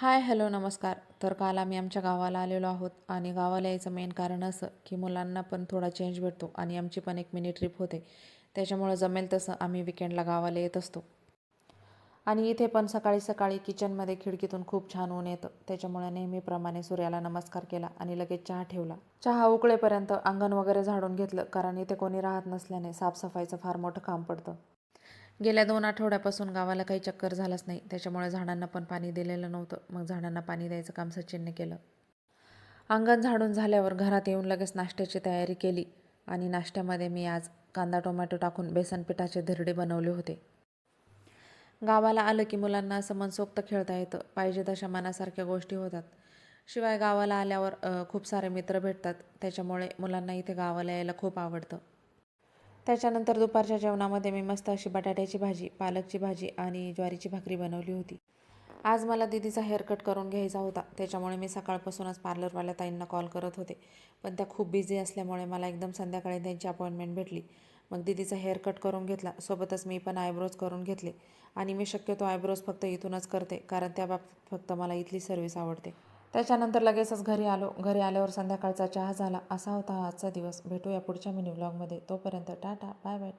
हाय, hello, नमस्कार. तर काल आम्ही आमच्या गावाला आलेलो आहोत आणि गावाला यायचं मेन कारण असं की मुलांना पण थोडा चेंज भेटतो आणि आमची पण एक मिनी ट्रिप होते. त्याच्यामुळं जमेल तसं आम्ही विकेंडला गावाला येत असतो. आणि इथे पण सकाळी सकाळी किचनमध्ये खिडकीतून खूप छान ऊन येतं. त्याच्यामुळे नेहमीप्रमाणे सूर्याला नमस्कार केला आणि लगेच चहा ठेवला. चहा उकळेपर्यंत अंगण वगैरे झाडून घेतलं, कारण इथे कोणी राहत नसल्याने साफसफाईचं फार मोठं काम पडतं. गेल्या 2 आठवड्यापासून गावाला काही चक्कर झालंच नाही. त्याच्यामुळे झाडांना पण पाणी दिलेलं नव्हतं. मग झाडांना पाणी द्यायचं काम सचिनने केलं. अंगण झाडून झाल्यावर घरात येऊन लगेच नाश्त्याची तयारी केली आणि नाश्त्यामध्ये मी आज कांदा टोमॅटो टाकून बेसन पिठाचे धिरडे बनवले होते. गावाला आलं की मुलांना असं मनसोक्त खेळता येतं. पाहिजे तशा मनासारख्या गोष्टी होतात. शिवाय गावाला आल्यावर खूप सारे मित्र भेटतात. त्याच्यामुळे मुलांना इथे गावाला यायला खूप आवडतं. त्याच्यानंतर दुपारच्या जेवणामध्ये मी मस्त अशी बटाट्याची भाजी, पालकची भाजी आणि ज्वारीची भाकरी बनवली होती. आज मला दीदीचा हेअरकट करून घ्यायचा होता. त्याच्यामुळे मी सकाळपासूनच पार्लरवाल्या ताईंना कॉल करत होते. पण त्या खूप बिझी असल्यामुळे मला एकदम संध्याकाळी त्यांची अपॉइंटमेंट भेटली. मग दीदीचा हेअरकट करून घेतला. सोबतच मी पण आयब्रोज करून घेतले. आणि मी शक्यतो आयब्रोज फक्त इथूनच करते, कारण त्या बाबतीत फक्त मला इथली सर्व्हिस आवडते. त्याच्यानंतर लगेचच घरी आलो. घरी आल्यावर संध्याकाळचा चहा झाला. असा होता हा आजचा दिवस. भेटूया पुढच्या मिनी व्लॉगमध्ये. तोपर्यंत टाटा, बाय बाय.